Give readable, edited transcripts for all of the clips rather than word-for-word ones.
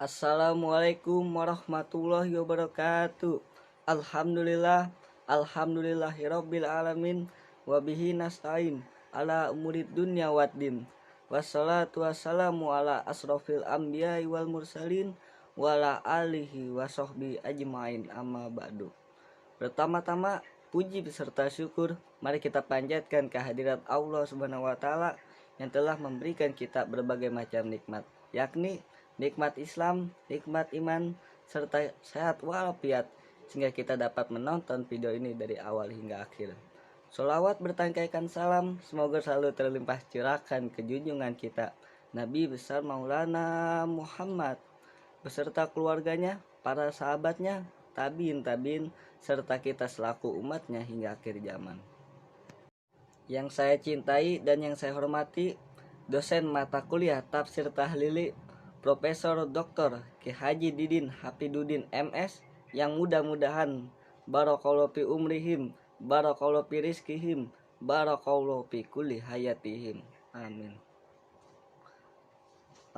Assalamualaikum warahmatullahi wabarakatuh. Alhamdulillahirabbil alamin wa bihi nasta'in ala umurid dunya waddin. Wassalatu wassalamu ala asrofil anbiya'i wal mursalin wa ala alihi wa sahbihi ajmain amma ba'du. Pertama-tama puji beserta syukur mari kita panjatkan kehadirat Allah Subhanahu wa taala yang telah memberikan kita berbagai macam nikmat, yakni nikmat Islam, nikmat iman, serta sehat walafiat, sehingga kita dapat menonton video ini dari awal hingga akhir. Sholawat bertangkaikan salam, semoga selalu terlimpah curahkan ke junjungan kita, Nabi besar Maulana Muhammad, beserta keluarganya, para sahabatnya, tabiin, serta kita selaku umatnya hingga akhir zaman. Yang saya cintai dan yang saya hormati, dosen mata kuliah Tafsir Tahlili Profesor Dr. Ki Haji Didin Hafidudin MS, yang mudah-mudahan barakallahu fi umrihim, barakallahu fi rizkihim, barakallahu fi kulli hayatihim. Amin.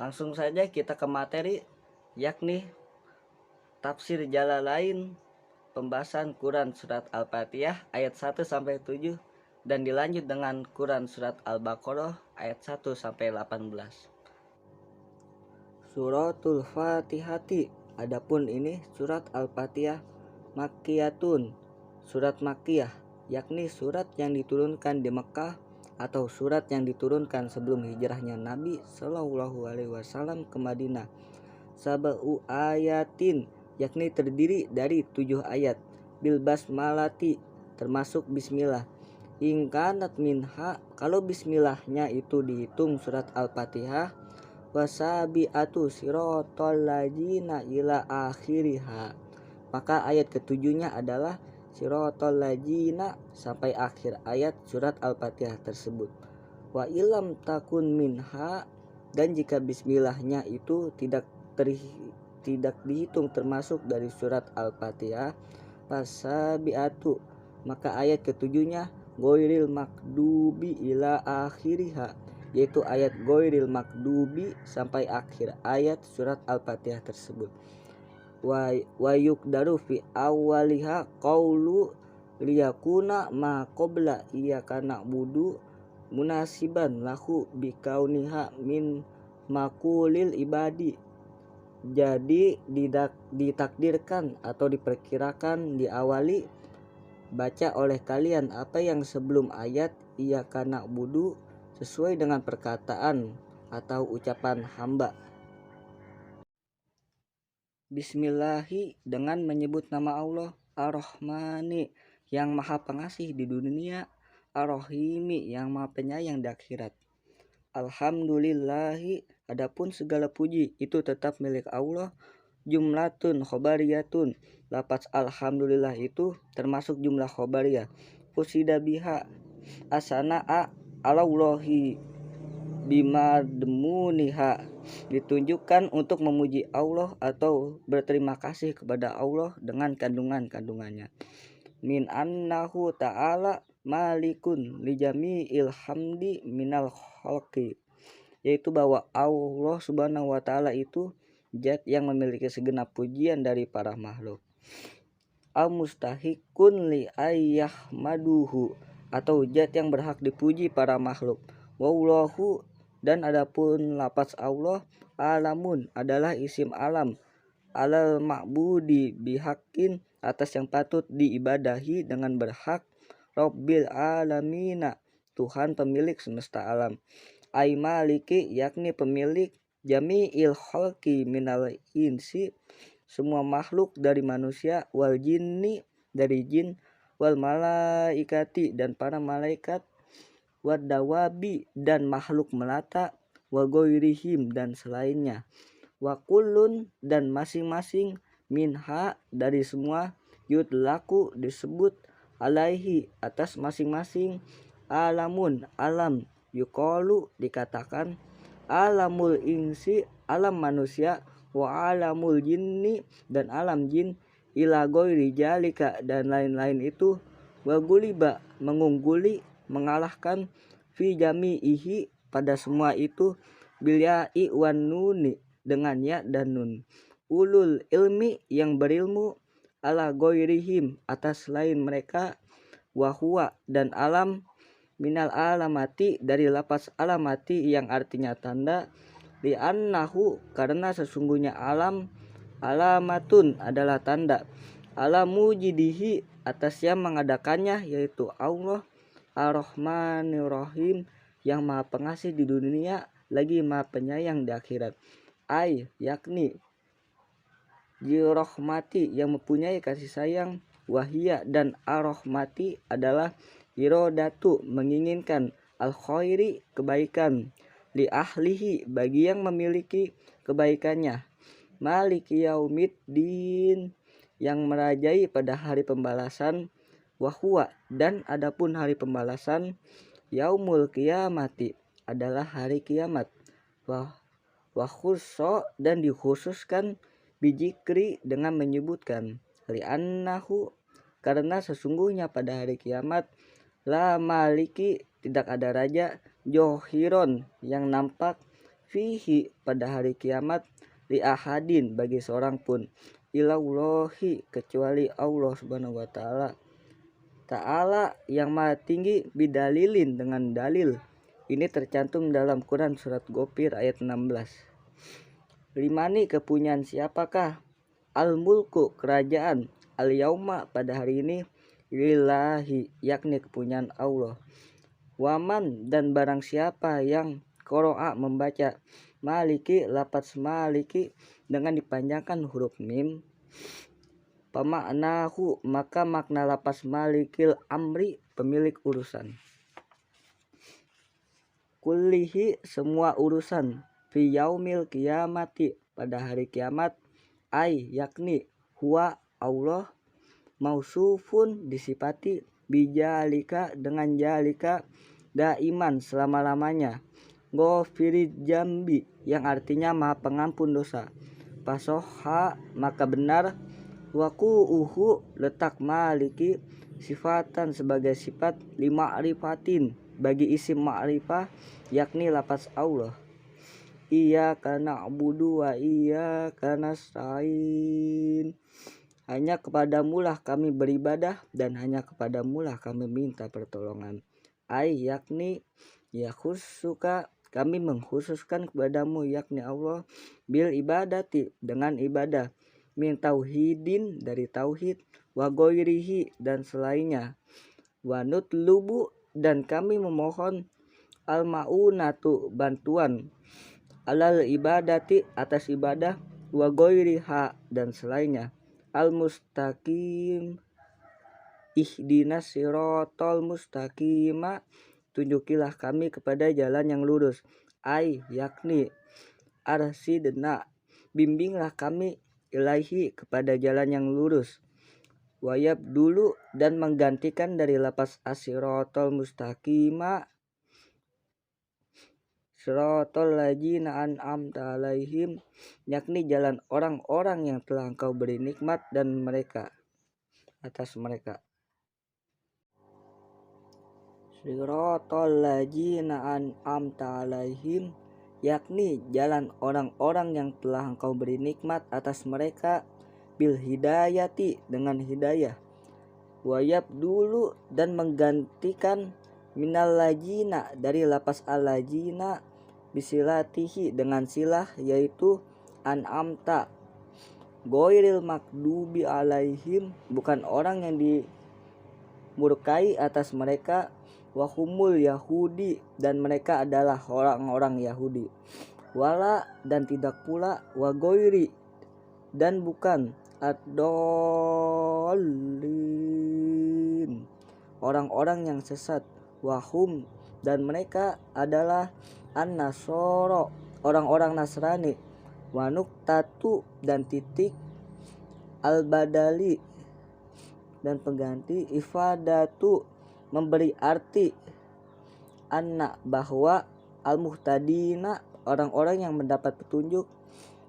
Langsung saja kita ke materi, yakni tafsir Jalalain, pembahasan Quran surat Al-Fatihah ayat 1 sampai 7 dan dilanjut dengan Quran surat Al-Baqarah ayat 1 sampai 18. Suratul Fatihati, adapun ini surat Al-Fatihah Makkiyatun, surat Makkiyah, yakni surat yang diturunkan di Mekah atau surat yang diturunkan sebelum hijrahnya Nabi Shallallahu Alaihi Wasallam ke Madinah. Sab'u ayatin, yakni terdiri dari 7 ayat, bil basmalati, termasuk bismillah. Ingkanat minha, kalau bismillahnya itu dihitung surat Al-Fatihah, wasabi'atu sirotol lajina ila akhiriha, maka ayat ketujuhnya adalah sirotol lajina sampai akhir ayat surat Al-Fatihah tersebut. Wa ilam takun minha, dan jika bismillahnya itu tidak dihitung termasuk dari surat Al-Fatihah, wasabi'atu, maka ayat ketujuhnya goiril makdubi ila akhiriha, yaitu ayat goiril makdubi sampai akhir ayat surat Al-Fatihah tersebut. Wa yukdaru fi awaliha qaulu liyakuna ma qabla iyyaka na'budu munasiban lahu bikauniha min makulil ibadi. Jadi ditakdirkan atau diperkirakan diawali baca oleh kalian apa yang sebelum ayat iyyaka na'budu sesuai dengan perkataan atau ucapan hamba. Bismillahi, dengan menyebut nama Allah, Ar-Rahmani, yang maha pengasih di dunia, Ar-Rahimi, yang maha penyayang di akhirat. Alhamdulillahi, adapun segala puji itu tetap milik Allah. Jumlatun khobariyatun, lafaz alhamdulillah itu termasuk jumlah khobariyah. Usida biha asana'a alallahi bima demuniha, ditunjukkan untuk memuji Allah atau berterima kasih kepada Allah dengan kandungannya. Min annahu ta'ala malikun lijami'il hamdi minal khalqi, yaitu bahwa Allah Subhanahu wa taala itu zat yang memiliki segenap pujian dari para makhluk. Al mustahikun li ayyahmaduhu, atau zat yang berhak dipuji para makhluk. Wallahu, dan adapun lafaz Allah, alamun, adalah isim alam, alal ma'budi bihaqqin, atas yang patut diibadahi dengan berhak, Rabbil alamina, Tuhan pemilik semesta alam. Ai maliki, yakni pemilik jami'il khalqi minal insi, semua makhluk dari manusia, wal jinni, dari jin, wal malaikati, dan para malaikat, wad dawabi, dan makhluk melata, wa ghairihim, dan selainnya, wa kullun, dan masing-masing, minha, dari semua, yudlaku, disebut, alaihi, atas masing-masing, alamun, alam, yuqalu, dikatakan, alamul insi, alam manusia, wa alamul jinni, dan alam jin, ila ghairi jalika, dan lain-lain itu, wa guliba, mengungguli, mengalahkan, fi jami'ihi, pada semua itu, bil ya'i wan nuni, dengan ya dan nun. Ulul ilmi yang berilmu, ala goirihim atas lain mereka, wahwa dan alam, minal alamati dari lapas alamati yang artinya tanda, li'annahu karena sesungguhnya alam, alamatun adalah tanda, ala mujidihi atas yang mengadakannya yaitu Allah, ar-Rahmanir-Rahim yang maha pengasih di dunia lagi maha penyayang di akhirat. Ay yakni Rahmati yang mempunyai kasih sayang, wahia dan ar-Rahmati adalah irodatu menginginkan, al-khairi kebaikan, li ahlihi bagi yang memiliki kebaikannya, maliki yaumiddin yang merajai pada hari pembalasan, wahwa dan adapun hari pembalasan, yaumul kiamati adalah hari kiamat, khusso dan dikhususkan, bijikri dengan menyebutkan, li'annahu karena sesungguhnya pada hari kiamat, la maliki tidak ada raja, johiron yang nampak, fihi pada hari kiamat, li ahadin bagi seorang pun, ilallahi kecuali Allah subhanahu wa ta'ala yang maha tinggi, bidalilin dengan dalil. Ini tercantum dalam Quran surat Ghafir ayat 16. Limani kepunyaan siapakah, al mulku kerajaan, al yauma pada hari ini, lillahi yakni kepunyaan Allah. Waman dan barang siapa yang qoro'a membaca, maliki lafaz maliki dengan dipanjangkan huruf mim, pamaknahu maka makna lafaz malikil amri pemilik urusan, kullihi semua urusan, fi yaumil kiamati pada hari kiamat, ay yakni huwa Allah, mausufun disifati, bijalika dengan jalika, daiman selama-lamanya, ghafirid jambi yang artinya maha pengampun dosa, pasoha maka benar, waqu'uhu letak maliki sifatan sebagai sifat, lima'rifatin bagi isim ma'rifah yakni lafaz Allah, iyyaka na'budu wa iyyaka nasta'in hanya kepadamulah kami beribadah dan hanya kepadamulah kami minta pertolongan. Ay yakni ya khusuka kami mengkhususkan kepadamu yakni Allah, bil ibadati dengan ibadah, min tauhidin dari tauhid, wa ghairihi dan selainnya, wa nutlubu dan kami memohon, al maunatu bantuan, alal ibadati atas ibadah, wa ghairiha dan selainnya, al mustaqim ihdinas sirotol mustaqima tunjukilah kami kepada jalan yang lurus, ay yakni arsidna bimbinglah kami, ilaihi kepada jalan yang lurus, wayab dulu dan menggantikan dari lapas asirotol mustaqima, sirotol ladzina an'amta alaihim yakni jalan orang-orang yang telah engkau beri nikmat dan mereka atas mereka, sirotol ladzina an'amta alaihim yakni jalan orang-orang yang telah engkau beri nikmat atas mereka, bil hidayati dengan hidayah, wayab dulu dan menggantikan, minal lajina dari lapas al-lajina, bisilatihi dengan silah yaitu an'amta, goiril makdubi alaihim bukan orang yang dimurkai atas mereka, wahumul Yahudi dan mereka adalah orang-orang Yahudi, wala dan tidak pula, wagoiri dan bukan, ad-dallin orang-orang yang sesat, wahum dan mereka adalah an-nasoro orang-orang Nasrani, wanuktatu dan titik, al-badali dan pengganti, ifadatu memberi arti, anna bahwa, al-muhtadina orang-orang yang mendapat petunjuk,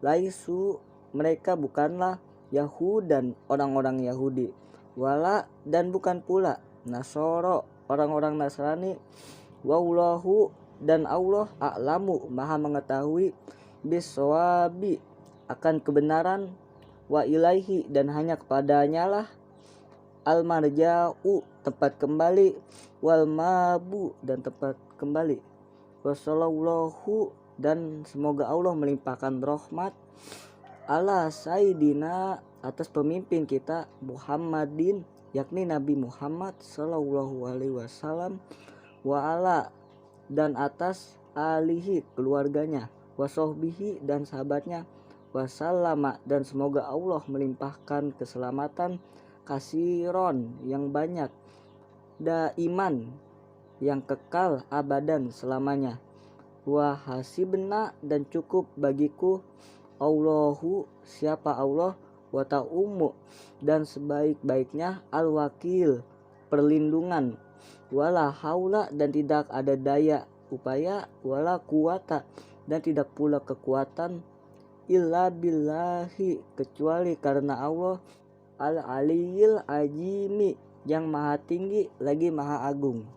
laisu mereka bukanlah, Yahudan orang-orang Yahudi, wala dan bukan pula, Nasoro orang-orang Nasrani, wallahu dan Allah a'lamu maha mengetahui, biswabi akan kebenaran, wa ilaihi dan hanya kepadanya lah al marja'u tempat kembali, wal mabu dan tempat kembali. Wassallallahu dan semoga Allah melimpahkan rahmat ala sayyidina atas pemimpin kita Muhammadin yakni Nabi Muhammad sallallahu alaihi wasallam, wa ala dan atas alihi keluarganya, wasohbihi dan sahabatnya, wasallama dan semoga Allah melimpahkan keselamatan kasiron yang banyak, daiman yang kekal abadan selamanya, wa hasibna dan cukup bagiku Allahu siapa Allah, wa ta'umu dan sebaik-baiknya al-wakil perlindungan, wala haula dan tidak ada daya upaya, wala kuwata dan tidak pula kekuatan, illa billahi kecuali karena Allah al-aliyil ajimi yang maha tinggi lagi maha agung.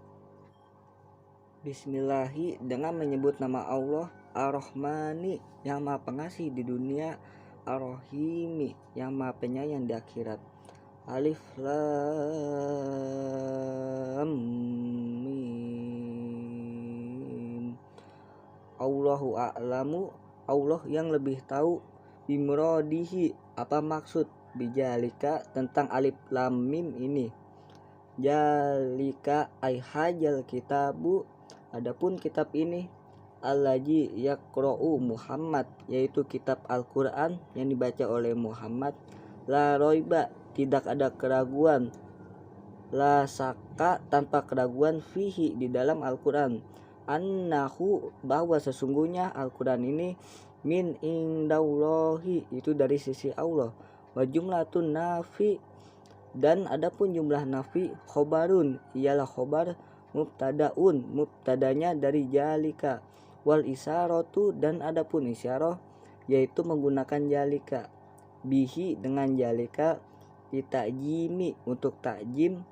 Bismillahi dengan menyebut nama Allah Ar-Rahmani yang maha pengasih di dunia, Ar-Rahimi yang maha penyayang di akhirat. Alif Lam Mim. Allahu a'lamu Allah yang lebih tahu bimuradihi apa maksud bijalika tentang alif lam mim ini. Jalika ay hajal kitabu adapun kitab ini allazi yaqra'u Muhammad yaitu kitab Al-Qur'an yang dibaca oleh Muhammad, la roiba tidak ada keraguan, la saka tanpa keraguan fihi di dalam Al-Qur'an, annahu bahwa sesungguhnya Al-Qur'an ini min indallahi itu dari sisi Allah, wa jumlatun nafi dan adapun jumlah nafi khobarun ialah khobar, mubtadaun mubtadanya dari jalika, wal isyaratu dan adapun isyarah yaitu menggunakan jalika, bihi dengan jalika, ditakjimi untuk takjim,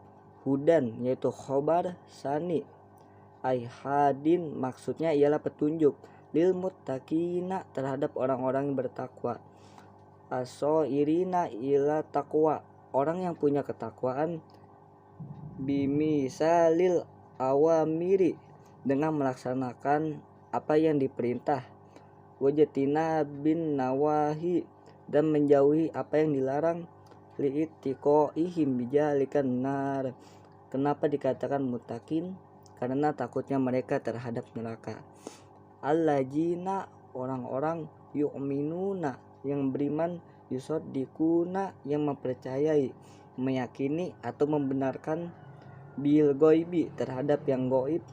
hudan yaitu khobar sani, ay hadin maksudnya ialah petunjuk, lil muttaqina terhadap orang-orang yang bertakwa, asoirina ila takwa orang yang punya ketakwaan, bimisalil awamiri dengan melaksanakan apa yang diperintah, wajatina bin nawahi dan menjauhi apa yang dilarang, li'itiqoihim bijalikan nar kenapa dikatakan mutakin karena takutnya mereka terhadap neraka, allajina orang-orang yu'minuna yang beriman, yusodikuna yang mempercayai, meyakini atau membenarkan, bil goibi terhadap yang goib,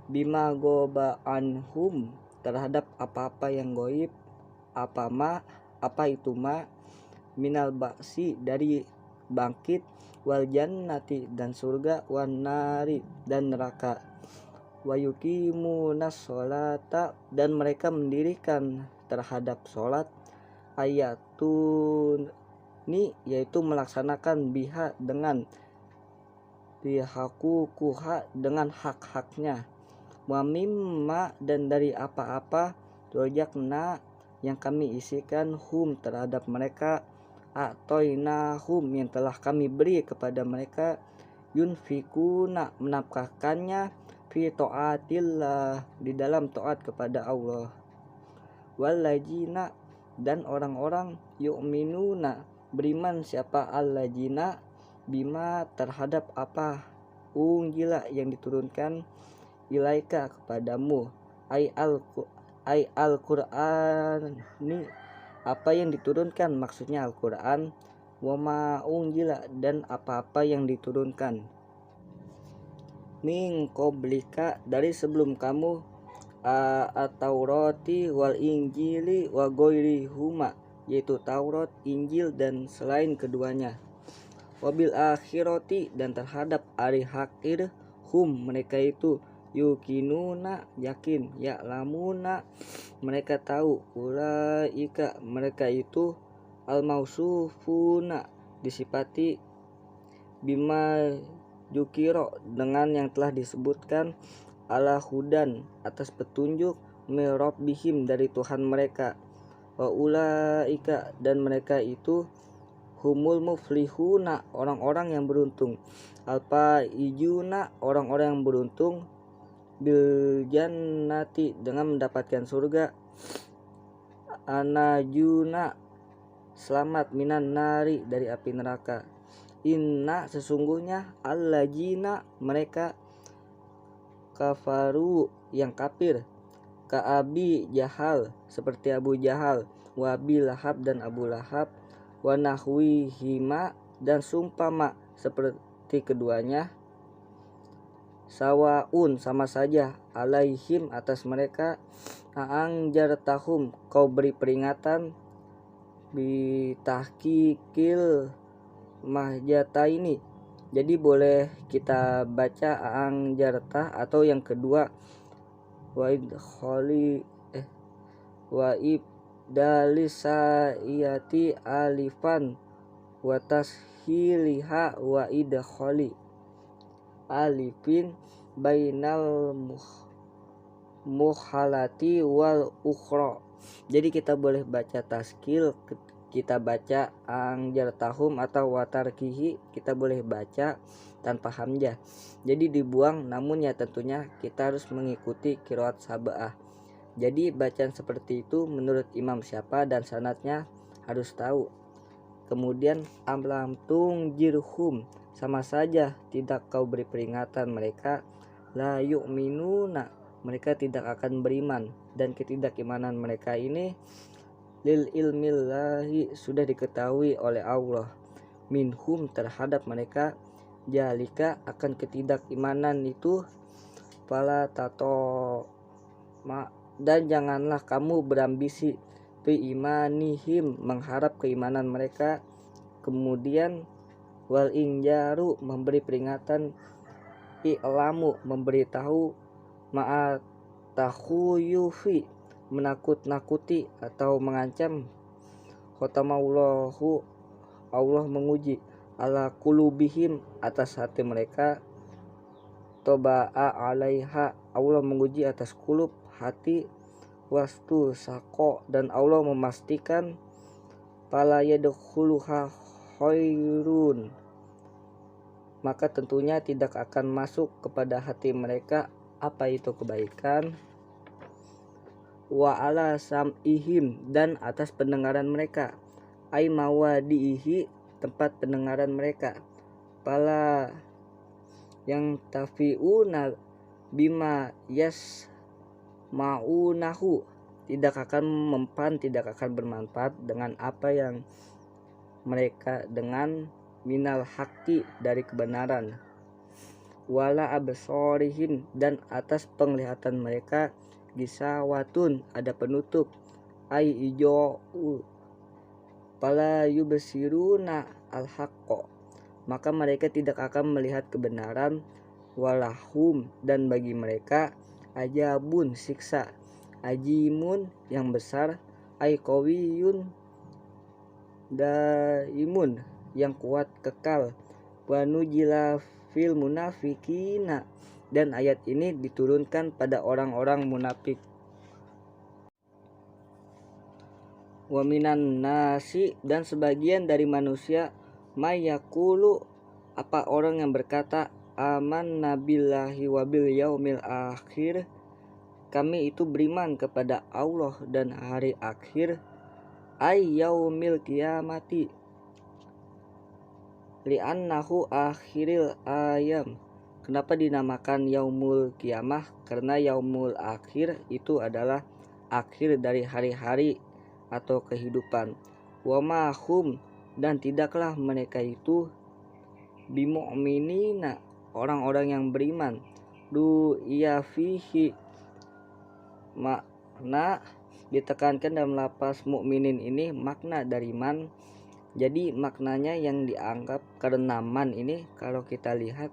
bima goba anhum terhadap apa-apa yang goib, apa itu ma minal ba'si dari bangkit, wal jannati dan surga, wan nari dan neraka, wa yuqimunas sholata dan mereka mendirikan terhadap sholat, ayatun ni yaitu melaksanakan biha dengan bihakukuha dengan hak-haknya, wa mimma dan dari apa-apa rojakna yang kami isikan hum terhadap mereka, atoinahum yang telah kami beri kepada mereka, yunfikuna menafkahkannya, fi taatillah di dalam taat kepada Allah, wallajina dan orang-orang yu'minuna beriman siapa allajina bima terhadap apa unggila yang diturunkan, ilaika kepadamu, ay al-Qur'an ni apa yang diturunkan maksudnya Al-Qur'an, wa ma unggila dan apa-apa yang diturunkan, min qablika dari sebelum kamu, at-Taurati wal Injili wa ghairi huma yaitu Taurat, Injil dan selain keduanya, wabil akhirati dan terhadap hari akhir, hum mereka itu, yukinuna yakin, ya'lamuna mereka tahu, ulaika mereka itu, al mausufuna disifati, bima jukiro dengan yang telah disebutkan, ala hudan atas petunjuk, mirabbihim dari Tuhan mereka. Wa ulaika dan mereka itu humul muflihuna orang-orang yang beruntung. Alpa ijuna orang-orang yang beruntung bil jannati dengan mendapatkan surga. Anajuna selamat minan nari dari api neraka. Inna sesungguhnya allajina mereka kafaru yang kafir ka Abi Jahal seperti Abu Jahal, wa Abi Lahab dan Abu Lahab, wa nahwihima dan sumpama seperti keduanya, sawaun sama saja, alaihim atas mereka, a'angjartahum kau beri peringatan, bitahqiqil mahjataini. Jadi boleh kita baca a'angjartah atau yang kedua wa ibdalisaiyati alifan wa tashiliha wa idkhali alifin bainal muhalati wal ukhra. Jadi kita boleh baca taskil, kita baca angjartahum, atau watarkihi kita boleh baca tanpa hamzah. Jadi dibuang, namun ya tentunya kita harus mengikuti qiraat sab'ah. Jadi bacaan seperti itu menurut imam siapa dan sanadnya harus tahu. Kemudian amlam tungjirhum sama saja tidak kau beri peringatan mereka, la yu'minuna mereka tidak akan beriman, dan ketidakimanan mereka ini lil ilmillahi sudah diketahui oleh Allah, minhum terhadap mereka, jalika akan ketidakimanan itu, fala tato dan janganlah kamu berambisi fi imanihim mengharap keimanan mereka. Kemudian wal injaru memberi peringatan, i'lamu memberitahu, ma'atakhuyufi menakut-nakuti atau mengancam, khotamaulahu Allah menguji, ala kulubihim atas hati mereka, toba'a alaiha Allah menguji atas kulub hati, wastu sako dan Allah memastikan, fala yadkhuluha khairun maka tentunya tidak akan masuk kepada hati mereka apa itu kebaikan, wa ala sam'ihim dan atas pendengaran mereka, ai mawadihi tempat pendengaran mereka, pala yang tafiuna bima yas ma'unahu tidak akan mempan, tidak akan bermanfaat dengan apa yang mereka dengan minal haqqi dari kebenaran, wala absorihim dan atas penglihatan mereka, gisawatun ada penutup, ai ijo pala yubsiruna al haqqo maka mereka tidak akan melihat kebenaran, walahum dan bagi mereka ajabun siksa, ajimun yang besar, ai qawiyun daimun yang kuat kekal, wa nujila fil munafikina dan ayat ini diturunkan pada orang-orang munafik. Wa minan nasi dan sebagian dari manusia, mayakulu apa orang yang berkata, amanna billahi wa bil yaumil akhir kami itu beriman kepada Allah dan hari akhir, ay yaumil kiamati li'annahu akhiril ayam. Kenapa dinamakan yaumul kiamah? Karena yaumul akhir itu adalah akhir dari hari-hari atau kehidupan. Wa mahum dan tidaklah mereka itu bimu'minina orang-orang yang beriman. Du iya fihi makna ditekankan dalam lapas mukminin ini makna dari man. Jadi maknanya yang dianggap, karena man ini kalau kita lihat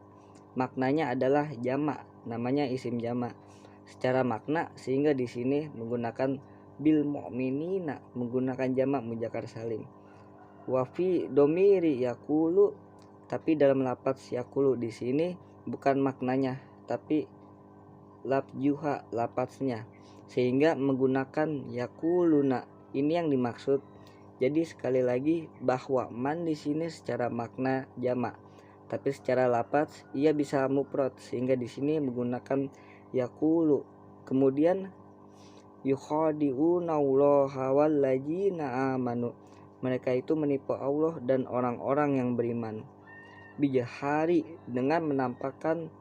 maknanya adalah jamak, namanya isim jamak secara makna, sehingga di sini menggunakan bil mu'minina menggunakan jamak muzakkar salim. Wa fi domiri yakulu tapi dalam lafaz yakulu di sini bukan maknanya tapi lafjuha lafaznya, sehingga menggunakan yakuluna. Ini yang dimaksud. Jadi sekali lagi bahwa man di sini secara makna jamak, tapi secara lafaz ia bisa mufrad, sehingga di sini menggunakan yakulu. Kemudian yukhadi'una allaha walladzina amanu, mereka itu menipu Allah dan orang-orang yang beriman. Bijahari, dengan menampakkan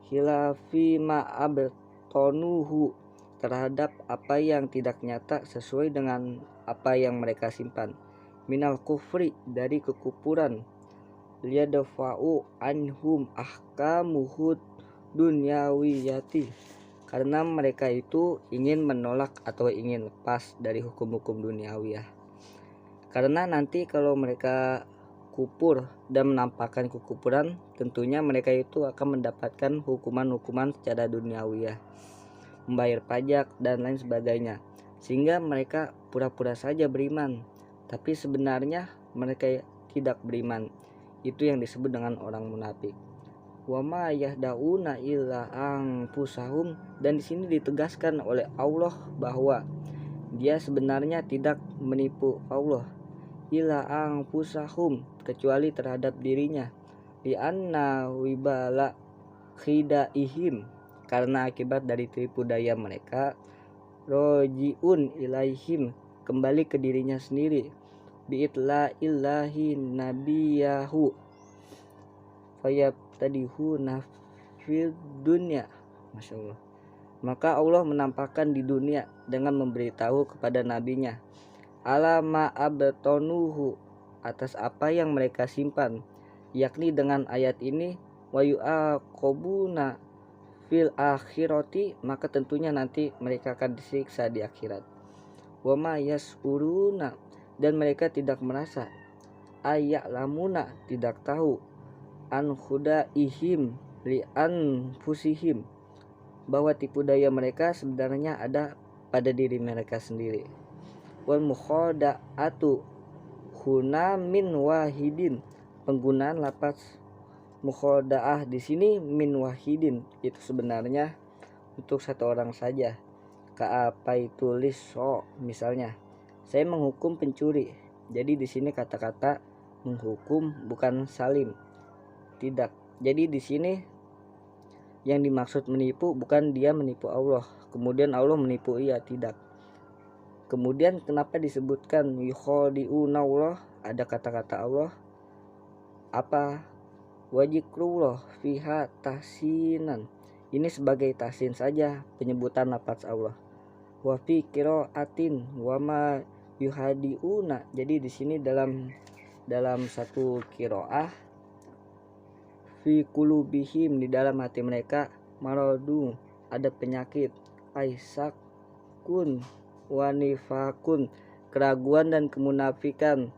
khilafi ma'abtonuhu, terhadap apa yang tidak nyata sesuai dengan apa yang mereka simpan. Minal kufri, dari kekufuran. Liyadfa'u anhum ahkamuhud dunyawiyati, karena mereka itu ingin menolak atau ingin lepas dari hukum-hukum duniawiyah. Karena nanti kalau mereka kufur dan menampakkan kekufuran, tentunya mereka itu akan mendapatkan hukuman-hukuman secara duniawiyah, membayar pajak dan lain sebagainya, sehingga mereka pura-pura saja beriman, tapi sebenarnya mereka tidak beriman. Itu yang disebut dengan orang munafik. Wa ma yahdauna illa anfusahum, dan di sini ditegaskan oleh Allah bahwa dia sebenarnya tidak menipu Allah, illa anfusahum, kecuali terhadap dirinya, li anna wibala khidaihim, karena akibat dari tipu daya mereka, rojiun ilaihim, kembali ke dirinya sendiri, biitla illahi nabiyahu fayabtadihu nafid dunya. Masya Allah. Maka Allah menampakkan di dunia dengan memberitahu kepada nabinya alama abtonuhu, atas apa yang mereka simpan, yakni dengan ayat ini wa yu'aqobuna fil akhirati, maka tentunya nanti mereka akan disiksa di akhirat. Wa ma yasuruna, dan mereka tidak merasa, aya'lamuna, tidak tahu, an khudaihim li anfusihim, bahwa tipu daya mereka sebenarnya ada pada diri mereka sendiri. Wal mukhada'atu huna min wahidin, penggunaan lafaz mukhada'ah di sini min wahidin itu sebenarnya untuk satu orang saja. Apa itu liso, misalnya saya menghukum pencuri. Jadi di sini kata-kata menghukum bukan salim. Tidak. Jadi di sini yang dimaksud menipu bukan dia menipu Allah, kemudian Allah menipu ia, tidak. Kemudian kenapa disebutkan yukhadi'una Allah, ada kata-kata Allah apa wajikrullah fiha tahsinan, ini sebagai tahsin saja penyebutan lafaz Allah. Wa fi qiraatin wa ma yuhadiuna, jadi di sini dalam satu qiraah fi qulubihim, di dalam hati mereka, maradu, ada penyakit, aisakun wanifakun, keraguan dan kemunafikan,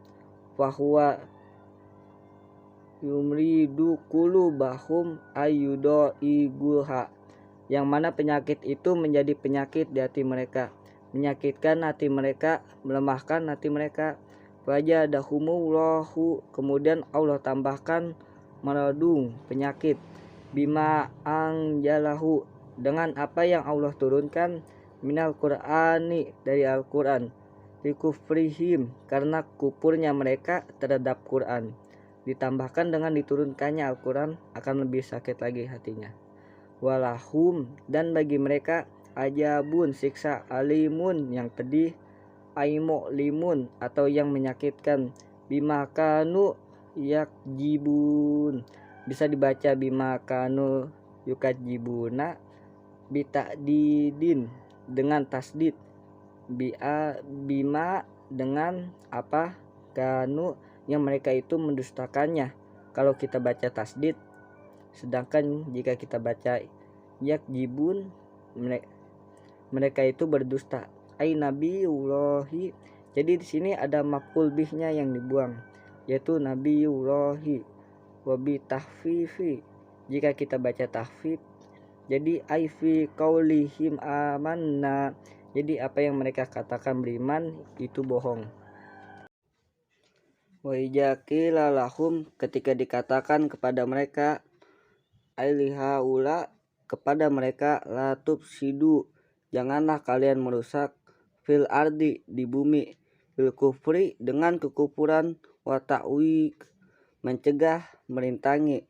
fahuwa yumridu qulubahum ayyudo igulha, yang mana penyakit itu menjadi penyakit di hati mereka, menyakitkan hati mereka, melemahkan hati mereka. Fajadahumullahu, kemudian Allah tambahkan maradung, penyakit, bima angjalahu, dengan apa yang Allah turunkan, minal Qur'ani, dari Al-Quran, likufrihim, karena kufurnya mereka terhadap Quran, ditambahkan dengan diturunkannya Al-Quran akan lebih sakit lagi hatinya. Walahum, dan bagi mereka, ajabun, siksa, alimun, yang pedih, aimo limun, atau yang menyakitkan, bimakanu yakjibun, bisa dibaca bimakanu yukajibuna, bitadidin, dengan tasdid, bima, dengan apa, kanu, yang mereka itu mendustakannya kalau kita baca tasdid. Sedangkan jika kita baca yakjibun, mereka itu berdusta. Ai nabiyullahi, jadi di sini ada maf'ul bihnya yang dibuang, yaitu nabiyullahi. Wa bi tahfifi, jika kita baca tahfif, jadi ai fi qaulihim amanna, jadi apa yang mereka katakan beriman itu bohong. Wa ijakila lahum, ketika dikatakan kepada mereka, ailihaula, kepada mereka, latub sidu, Janganlah kalian merusak fil ardi di bumi, bil kufri dengan kekufuran, wa ta'wik mencegah merintangi,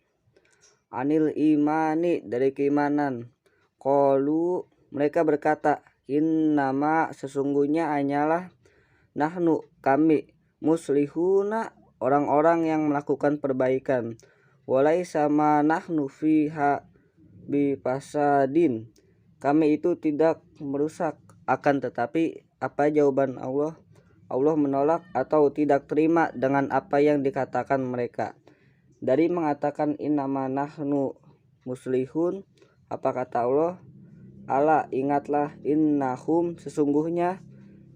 anil imani dari keimanan. Qalu mereka berkata, innama sesungguhnya hanyalah nahnu kami, muslihuna orang-orang yang melakukan perbaikan, walai sama nahnu fiha bifasadin kami itu tidak merusak. Akan tetapi apa jawaban Allah? Allah menolak atau tidak terima dengan apa yang dikatakan mereka. Dari mengatakan innama nahnu muslihun, apa kata Allah? Ala ingatlah, innahum sesungguhnya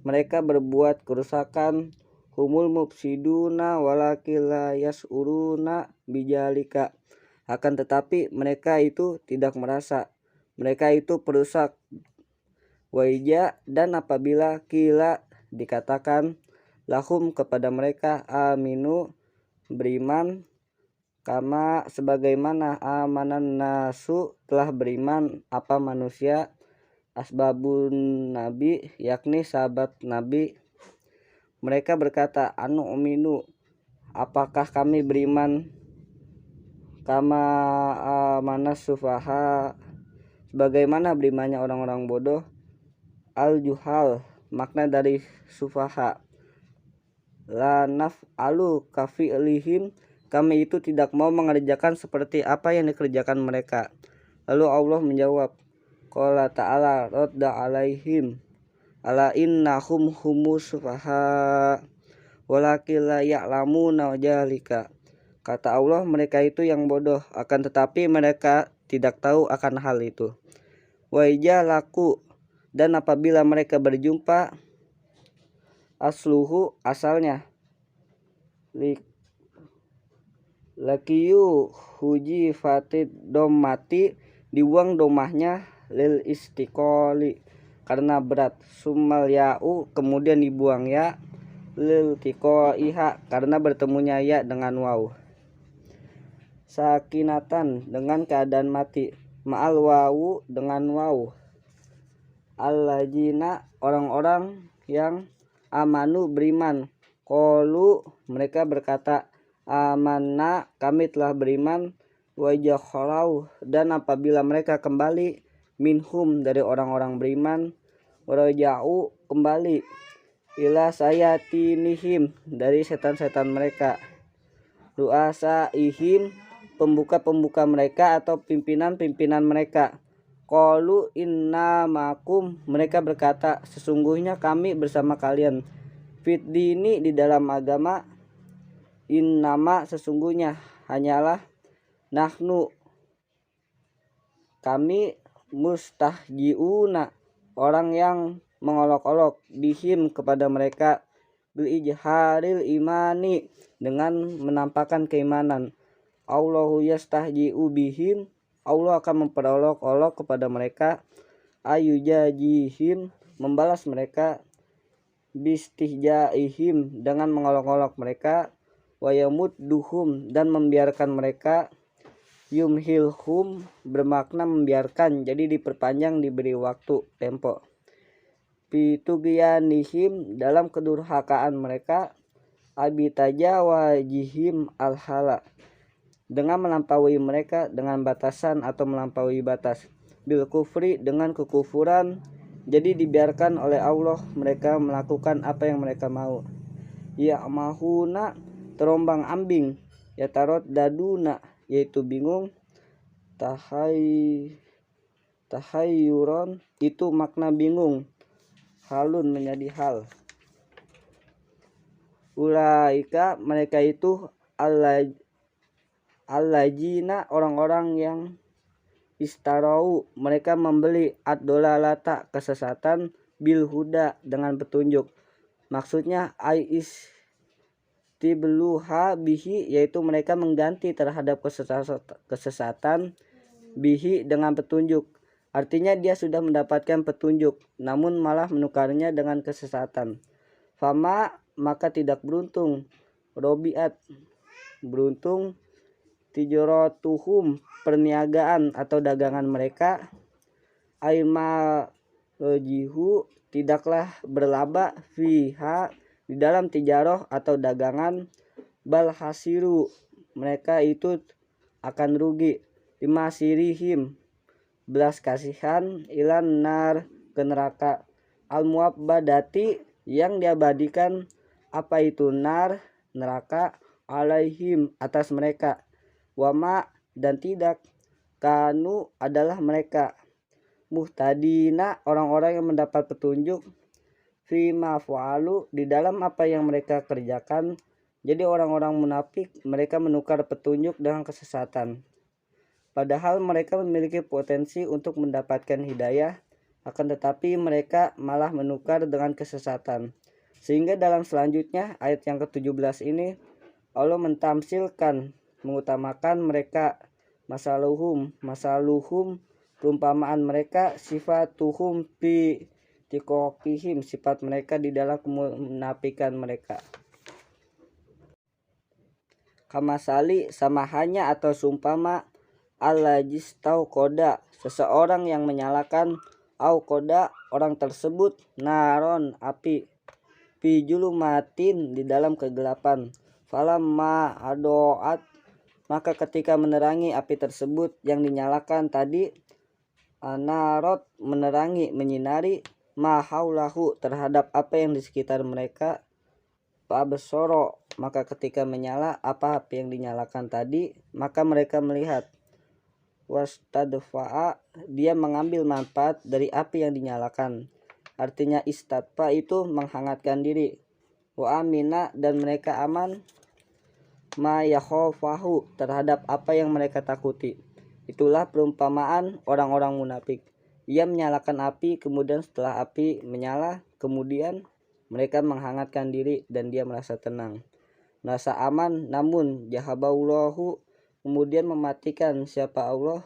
mereka berbuat kerusakan, humul mufsiduna walakila yasuruna bijalika akan tetapi mereka itu tidak merasa, mereka itu perusak. Waija dan apabila kila dikatakan lahum kepada mereka aminu beriman, kama sebagaimana amanan nasu telah beriman apa manusia, asbabun nabi yakni sahabat nabi, mereka berkata anu uminu apakah kami beriman, kama manas sufaha sebagaimana berimannya orang-orang bodoh, al juhal makna dari sufaha, la naf'alu kafi'lihim kami itu tidak mau mengerjakan seperti apa yang dikerjakan mereka. Lalu Allah menjawab, qala ta'ala radda alaihim ala innahum humus sufaha walakin la ya'lamuna jalika. Kata Allah mereka itu yang bodoh, akan tetapi mereka tidak tahu akan hal itu. Wa ija laku dan apabila mereka berjumpa, asluhu asalnya, lakiyu huji fatid domati dibuang domahnya, lil istiqoli karena berat, sumal ya'u kemudian dibuang ya, lil tiko iha karena bertemunya ya dengan waw, sakinatan dengan keadaan mati, ma'al wawu dengan waw, alladzina orang-orang yang amanu beriman, qalu mereka berkata amanna kami telah beriman, wajakhalau dan apabila mereka kembali, minhum dari orang-orang beriman, waraja'u kembali, ila sayatinihim dari setan-setan mereka, ruasa ihim pembuka-pembuka mereka atau pimpinan-pimpinan mereka, qalu inna makum mereka berkata sesungguhnya kami bersama kalian, fit dini di dalam agama, innama sesungguhnya hanyalah, nahnu kami, mustahjiuna orang yang mengolok-olok, bihim kepada mereka, bil ijharil imani dengan menampakkan keimanan, Allahu yastahji'u bihim Allah akan memperolok-olok kepada mereka, ayujajihim membalas mereka, bistihjaihim dengan mengolok-olok mereka, wayamudduhum dan membiarkan mereka, yumhilhum bermakna membiarkan jadi diperpanjang diberi waktu tempo, pitugyanihim dalam kedurhakaan mereka, abitajawajihim alhala dengan melampaui mereka dengan batasan atau melampaui batas, bil kufri dengan kekufuran jadi dibiarkan oleh Allah mereka melakukan apa yang mereka mau, ya mahuna terombang ambing, ya tarot daduna yaitu bingung, tahayyuron itu makna bingung, halun menjadi hal, ulaika mereka itu allajina orang-orang yang istarau mereka membeli ad-dolalata kesesatan, bil huda dengan petunjuk, maksudnya ais tibluha bihi yaitu mereka mengganti terhadap kesesatan, bihi dengan petunjuk, artinya dia sudah mendapatkan petunjuk namun malah menukarnya dengan kesesatan, fama maka tidak beruntung, robiat beruntung, tijorotuhum perniagaan atau dagangan mereka, aima rojihu tidaklah berlaba fiha di dalam tijaroh atau dagangan, bal hasiru mereka itu akan rugi, lima sirihim belas kasihan, ilan nar ke neraka, al muabbadati yang diabadikan, apa itu nar neraka, alaihim atas mereka, wama dan tidak, kanu adalah mereka, muhtadina orang-orang yang mendapat petunjuk, fima fa'alu di dalam apa yang mereka kerjakan. Jadi orang-orang munafik mereka menukar petunjuk dengan kesesatan, padahal mereka memiliki potensi untuk mendapatkan hidayah, akan tetapi mereka malah menukar dengan kesesatan. Sehingga dalam selanjutnya ayat yang ke-17 ini Allah mentamsilkan, mengutamakan mereka, masaluhum perumpamaan mereka, sifatuhum fi tikokihim sifat mereka di dalam kemunafikan mereka. Kamasali sama hanya atau sumpama alajistau koda seseorang yang menyalakan, au koda orang tersebut, naron api, pijulumatin di dalam kegelapan, falamma adoat maka ketika menerangi api tersebut yang dinyalakan tadi, narot menerangi menyinari, mahaulahu terhadap apa yang di sekitar mereka, Pabesoro maka ketika menyala apa api yang dinyalakan tadi, maka mereka melihat, wastadfa'a dia mengambil manfaat dari api yang dinyalakan, artinya istadfa itu menghangatkan diri, wa amina dan mereka aman, ma yakhofahu terhadap apa yang mereka takuti. Itulah perumpamaan orang-orang munafik. Ia menyalakan api, kemudian setelah api menyala, kemudian mereka menghangatkan diri dan dia merasa tenang, merasa aman, namun jahaballahu kemudian mematikan siapa Allah,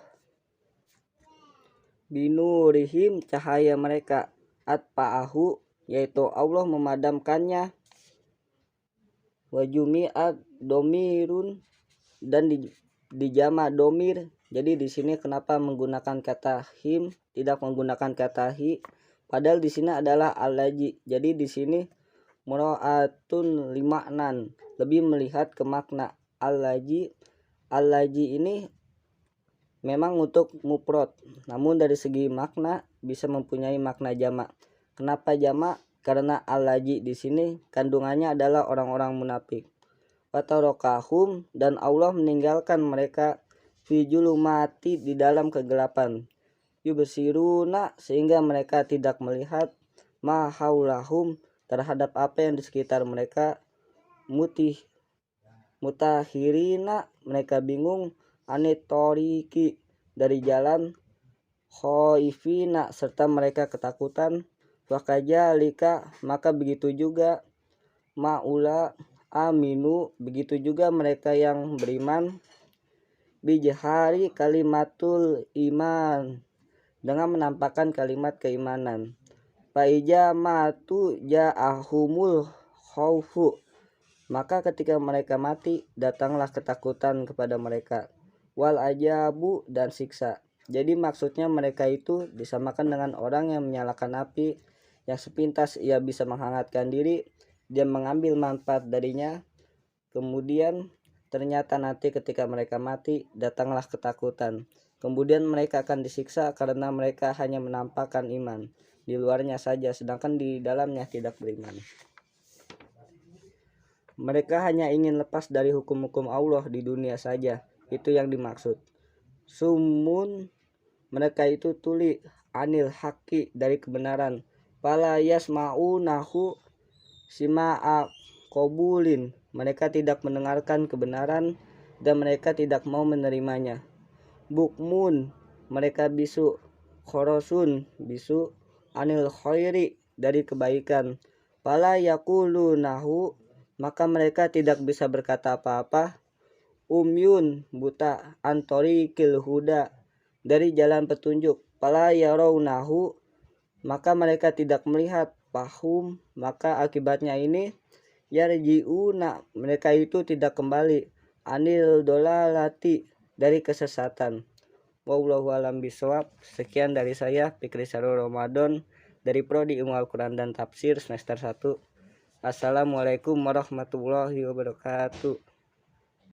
binurihim cahaya mereka, atpa'ahu yaitu Allah memadamkannya, wajumi'at domirun dan dijama domir. Jadi di sini kenapa menggunakan kata him, tidak menggunakan kata hi? Padahal di sini adalah alaji. Jadi di sini muraatun limaknan, lebih melihat ke makna alaji. Alaji ini memang untuk mufrad, namun dari segi makna bisa mempunyai makna jamak. Kenapa jamak? Karena alaji di sini kandungannya adalah orang-orang munafik. Watarokahum dan Allah meninggalkan mereka, fi julumati di dalam kegelapan, yubsiruna sehingga mereka tidak melihat, ma haulahum terhadap apa yang di sekitar mereka, mutahirina mereka bingung, anitoriki dari jalan, khoifina serta mereka ketakutan, wakajalika maka begitu juga, maula aminu begitu juga mereka yang beriman, bijahari kalimatul iman dengan menampakkan kalimat keimanan, faija matu ja'ahumul khaufu maka ketika mereka mati datanglah ketakutan kepada mereka, wal ajabu dan siksa. Jadi maksudnya mereka itu disamakan dengan orang yang menyalakan api, yang sepintas ia bisa menghangatkan diri, dia mengambil manfaat darinya, kemudian ternyata nanti ketika mereka mati datanglah ketakutan, kemudian mereka akan disiksa karena mereka hanya menampakkan iman di luarnya saja, sedangkan di dalamnya tidak beriman. Mereka hanya ingin lepas dari hukum-hukum Allah di dunia saja, itu yang dimaksud. Sumun mereka itu tuli, anil haki dari kebenaran, fala yasma'unahu sima'a qabulin mereka tidak mendengarkan kebenaran dan mereka tidak mau menerimanya. Bukmun mereka bisu, khorosun bisu, anil khairi dari kebaikan, fala yaqulunahu maka mereka tidak bisa berkata apa-apa, umyun buta, antorikil huda dari jalan petunjuk, fala yarawnahu maka mereka tidak melihat, pahum maka akibatnya ini, yarji'una mereka itu tidak kembali, anil dolalati dari kesesatan. Wallahu alam bisawab. Sekian dari saya, Fikri Sarul Ramadan. dari Prodi Ilmu Al-Quran dan Tafsir semester 1. Assalamualaikum warahmatullahi wabarakatuh.